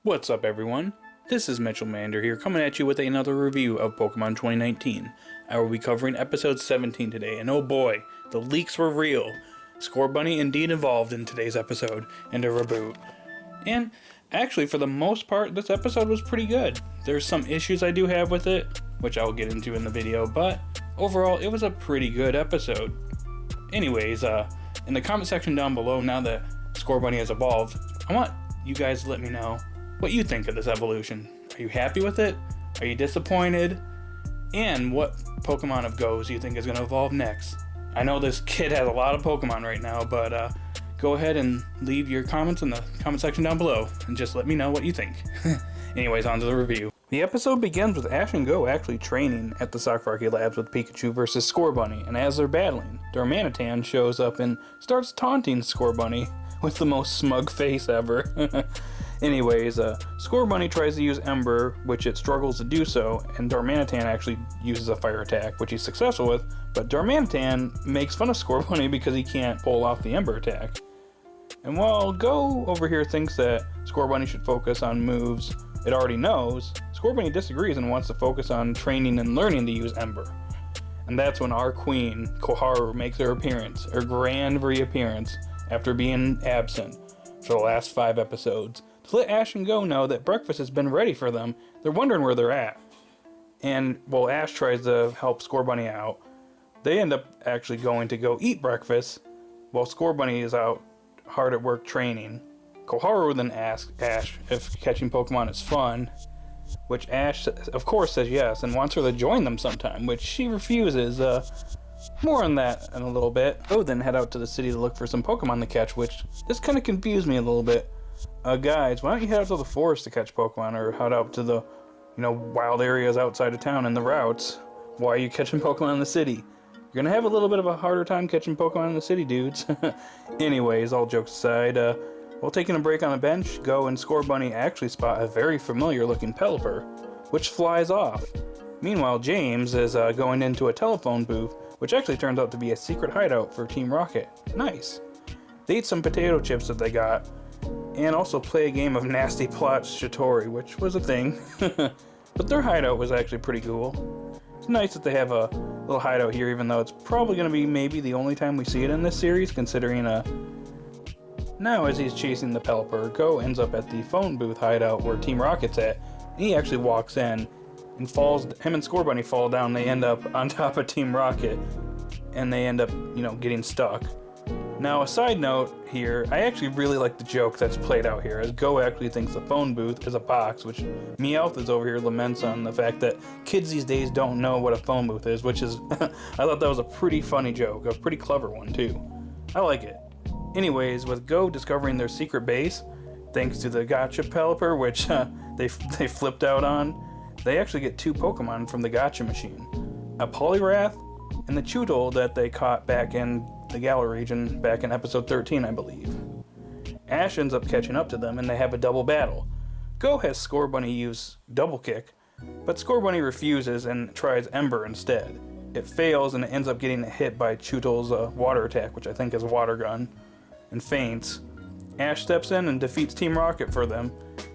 What's up, everyone? This is Mitchell Mander here, coming at you with another review of Pokemon 2019. I will be covering episode 17 today, and oh boy, the leaks were real. Scorbunny indeed evolved in today's episode into Raboot. And actually, for the most part, this episode was pretty good. There's some issues I do have with it, which I'll get into in the video, but overall, it was a pretty good episode. Anyways, in the comment section down below, now that Scorbunny has evolved, I want you guys to let me know what you think of this evolution. Are you happy with it? Are you disappointed? And what Pokemon of Go's you think is going to evolve next? I know this kid has a lot of Pokemon right now, but go ahead and leave your comments in the comment section down below and just let me know what you think. Anyways, on to the review. The episode begins with Ash and Go actually training at the Scorbunny Labs with Pikachu versus Scorbunny, and as they're battling, Darmanitan shows up and starts taunting Scorbunny with the most smug face ever. Anyways, Scorbunny tries to use Ember, which it struggles to do so, and Darmanitan actually uses a fire attack, which he's successful with, but Darmanitan makes fun of Scorbunny because he can't pull off the Ember attack. And while Go over here thinks that Scorbunny should focus on moves it already knows, Scorbunny disagrees and wants to focus on training and learning to use Ember. And that's when our queen, Koharu, makes her appearance, her grand reappearance, after being absent for the last 5 episodes, to let Ash and Go know that breakfast has been ready for them. They're wondering where they're at. And while Ash tries to help Scorbunny out, they end up actually going to go eat breakfast while Scorbunny is out hard at work training. Koharu then asks Ash if catching Pokemon is fun, which Ash, of course, says yes and wants her to join them sometime, which she refuses. More on that in a little bit. Go then head out to the city to look for some Pokemon to catch, which this kind of confused me a little bit. Guys, why don't you head out to the forest to catch Pokemon, or head out to the, wild areas outside of town and the routes? Why are you catching Pokemon in the city? You're gonna have a little bit of a harder time catching Pokemon in the city, dudes. Anyways, all jokes aside, while taking a break on a bench, Go and Scorbunny actually spot a very familiar looking Pelipper, which flies off. Meanwhile, James is going into a telephone booth, which actually turns out to be a secret hideout for Team Rocket. Nice. They eat some potato chips that they got, and also play a game of Nasty Plot Shitori, which was a thing. But their hideout was actually pretty cool. It's nice that they have a little hideout here, even though it's probably going to be maybe the only time we see it in this series, considering now as he's chasing the Pelipper, Go ends up at the phone booth hideout where Team Rocket's at, and he actually walks in and him and Scorbunny fall down. They end up on top of Team Rocket, and they end up, getting stuck. Now, a side note here, I actually really like the joke that's played out here, as Go actually thinks the phone booth is a box, which Meowth is over here laments on the fact that kids these days don't know what a phone booth is, which is, I thought that was a pretty funny joke, a pretty clever one too. I like it. Anyways, with Go discovering their secret base, thanks to the Gotcha Pelipper, which they flipped out on, they actually get 2 Pokemon from the Gotcha machine. A Poliwrath and the Chewtle that they caught back in the Galar region back in episode 13, I believe. Ash ends up catching up to them and they have a double battle. Go has Scorbunny use Double Kick, but Scorbunny refuses and tries Ember instead. It fails and it ends up getting hit by Chewtle's water attack, which I think is Water Gun, and faints. Ash steps in and defeats Team Rocket for them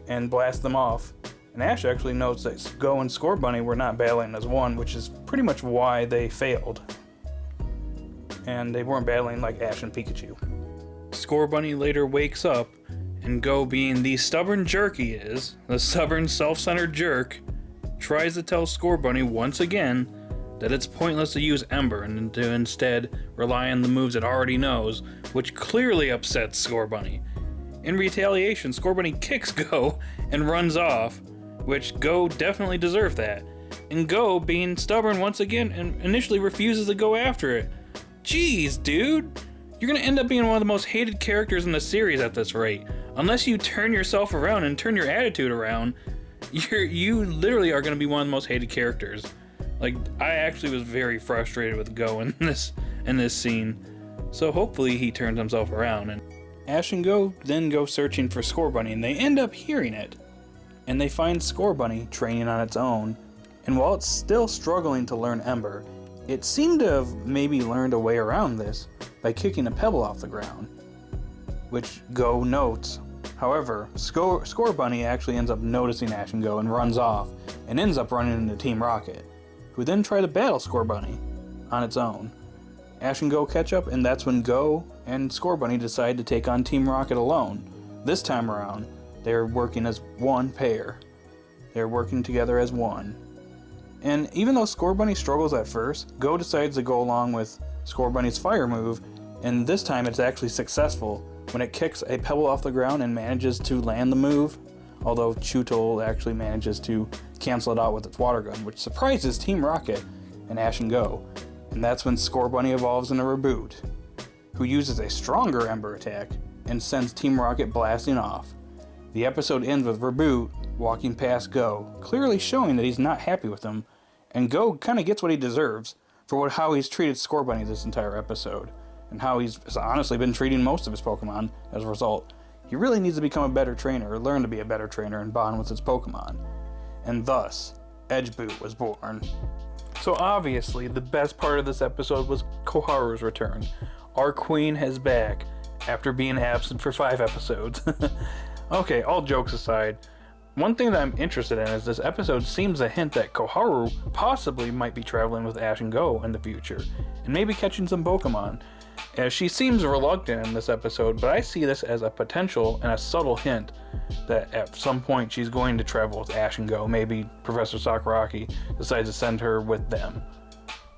and blasts them off. And Ash actually notes that Go and Scorbunny were not battling as one, which is pretty much why they failed. And they weren't battling like Ash and Pikachu. Scorbunny later wakes up, and Go, being the stubborn jerk he is, the stubborn self-centered jerk, tries to tell Scorbunny once again that it's pointless to use Ember and to instead rely on the moves it already knows, which clearly upsets Scorbunny. In retaliation, Scorbunny kicks Go and runs off, which Go definitely deserved that. And Go, being stubborn once again, and initially refuses to go after it. Jeez, dude! You're gonna end up being one of the most hated characters in the series at this rate. Unless you turn yourself around and turn your attitude around, you literally are gonna be one of the most hated characters. Like, I actually was very frustrated with Go in this scene. So hopefully he turns himself around. And Ash and Go then go searching for Scorbunny, and they end up hearing it. And they find Scorbunny training on its own. And while it's still struggling to learn Ember, it seemed to have maybe learned a way around this by kicking a pebble off the ground, which Go notes However, Scorbunny actually ends up noticing Ash and Go and runs off, and ends up running into Team Rocket, who then try to battle Scorbunny on its own. Ash and Go catch up, and that's when Go and Scorbunny decide to take on Team Rocket alone. This time around, they're working as one pair. They're working together as one. And even though Scorbunny struggles at first, Go decides to go along with Scorbunny's fire move, and this time it's actually successful when it kicks a pebble off the ground and manages to land the move, although Chewtle actually manages to cancel it out with its water gun, which surprises Team Rocket and Ash and Go. And that's when Scorbunny evolves into Raboot, who uses a stronger Ember attack and sends Team Rocket blasting off. The episode ends with Raboot walking past Go, clearly showing that he's not happy with him, and Go kind of gets what he deserves for how he's treated Scorbunny this entire episode, and how he's honestly been treating most of his Pokemon as a result. He really needs to become a better trainer, or learn to be a better trainer and bond with his Pokemon. And thus, Edgeboot was born. So obviously, the best part of this episode was Koharu's return. Our queen is back, after being absent for 5 episodes. Okay, all jokes aside, one thing that I'm interested in is this episode seems to hint that Koharu possibly might be traveling with Ash and Go in the future, and maybe catching some Pokemon. As she seems reluctant in this episode, but I see this as a potential and a subtle hint that at some point she's going to travel with Ash and Go. Maybe Professor Sakuragi decides to send her with them.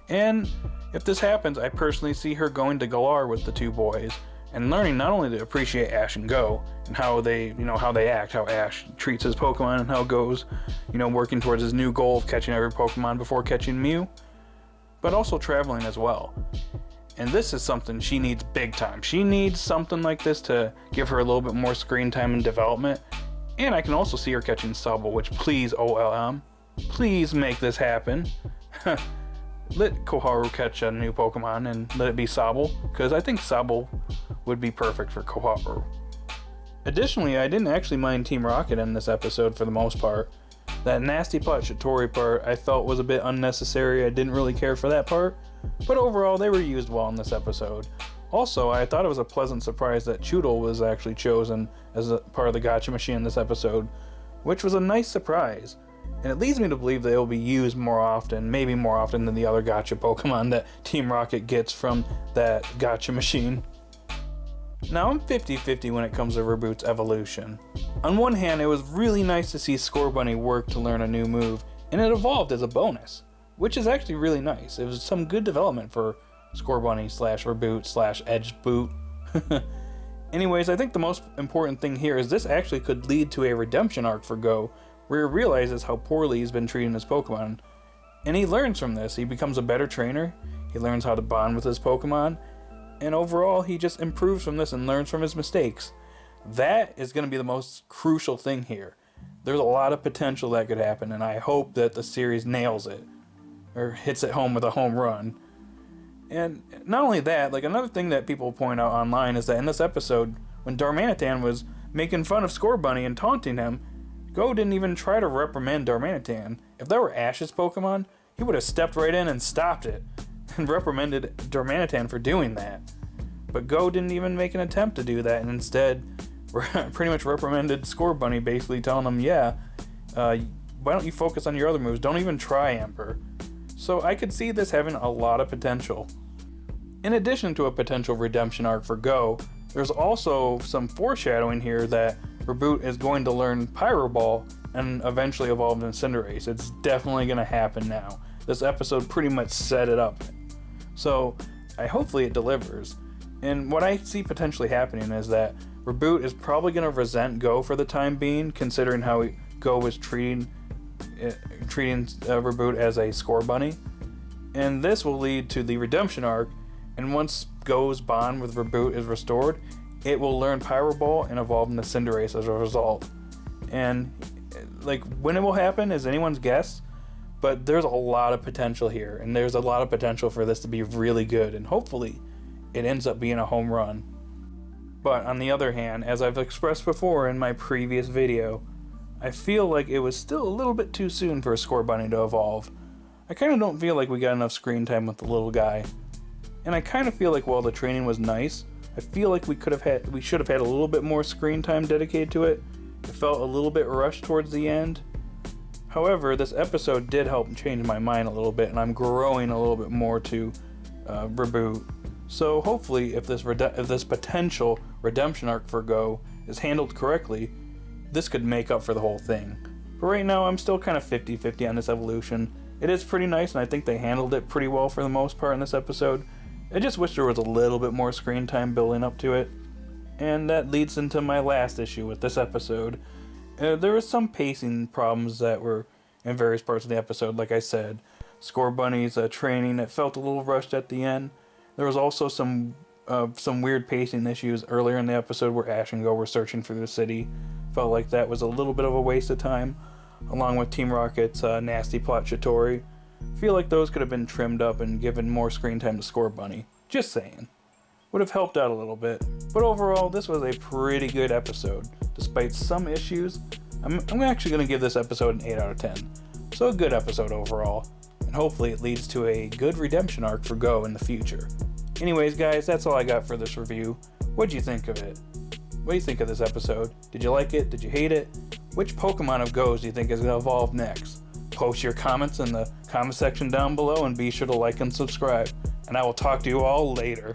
And if this happens, I personally see her going to Galar with the 2 boys, and learning not only to appreciate Ash and Go, and how they act, how Ash treats his Pokemon, and how Go's, working towards his new goal of catching every Pokemon before catching Mew, but also traveling as well. And this is something she needs big time. She needs something like this to give her a little bit more screen time and development. And I can also see her catching Sobble, which please, OLM, please make this happen. Let Koharu catch a new Pokemon and let it be Sobble, because I think Sobble would be perfect for Koharu. Additionally, I didn't actually mind Team Rocket in this episode for the most part. That nasty Shatori part I felt was a bit unnecessary. I didn't really care for that part, but overall they were used well in this episode. Also, I thought it was a pleasant surprise that Chewtle was actually chosen as a part of the Gotcha Machine in this episode, which was a nice surprise. And it leads me to believe that it will be used more often, maybe more often than the other Gotcha Pokemon that Team Rocket gets from that Gotcha Machine. Now I'm 50-50 when it comes to Raboot's evolution. On one hand, it was really nice to see Scorbunny work to learn a new move, and it evolved as a bonus, which is actually really nice. It was some good development for Scorbunny / Raboot / Edgeboot. Anyways, I think the most important thing here is this actually could lead to a redemption arc for Go, where he realizes how poorly he's been treating his Pokemon. And he learns from this. He becomes a better trainer, he learns how to bond with his Pokemon, and overall he just improves from this and learns from his mistakes. That is going to be the most crucial thing here. There's a lot of potential that could happen, and I hope that the series nails it, or hits it home with a home run. And not only that, another thing that people point out online is that in this episode, when Darmanitan was making fun of Scorbunny and taunting him, Go didn't even try to reprimand Darmanitan. If that were Ash's Pokemon, he would have stepped right in and stopped it, and reprimanded Darmanitan for doing that. But Go didn't even make an attempt to do that, and instead pretty much reprimanded Scorbunny, basically telling him, why don't you focus on your other moves, don't even try Ember. So I could see this having a lot of potential. In addition to a potential redemption arc for Go, there's also some foreshadowing here that Raboot is going to learn Pyro Ball and eventually evolve into Cinderace. It's definitely going to happen now. This episode pretty much set it up. So hopefully it delivers. And what I see potentially happening is that Raboot is probably going to resent Go for the time being, considering how Go was treating Raboot as a Scorbunny. And this will lead to the redemption arc, and once Go's bond with Raboot is restored, it will learn Pyro Ball and evolve into Cinderace as a result. And when it will happen is anyone's guess, but there's a lot of potential here, and there's a lot of potential for this to be really good, and hopefully it ends up being a home run. But on the other hand, as I've expressed before in my previous video, I feel like it was still a little bit too soon for a Scorbunny to evolve. I kind of don't feel like we got enough screen time with the little guy. And I kind of feel like while the training was nice, I feel like we should have had a little bit more screen time dedicated to it. It felt a little bit rushed towards the end. However, this episode did help change my mind a little bit, and I'm growing a little bit more to Raboot. So hopefully, if this potential redemption arc for Go is handled correctly, this could make up for the whole thing. But right now, I'm still kind of 50-50 on this evolution. It is pretty nice, and I think they handled it pretty well for the most part in this episode. I just wish there was a little bit more screen time building up to it. And that leads into my last issue with this episode. There were some pacing problems that were in various parts of the episode, like I said. Scorbunny's training, it felt a little rushed at the end. There was also some weird pacing issues earlier in the episode where Ash and Go were searching through the city. Felt like that was a little bit of a waste of time, along with Team Rocket's nasty plot Chitori. Feel like those could have been trimmed up and given more screen time to Scorbunny. Just saying. Would have helped out a little bit. But overall, this was a pretty good episode. Despite some issues, I'm actually going to give this episode an 8 out of 10. So a good episode overall. And hopefully it leads to a good redemption arc for Go in the future. Anyways, guys, that's all I got for this review. What'd you think of it? What do you think of this episode? Did you like it? Did you hate it? Which Pokemon of Go's do you think is going to evolve next? Post your comments in the comment section down below and be sure to like and subscribe. And I will talk to you all later.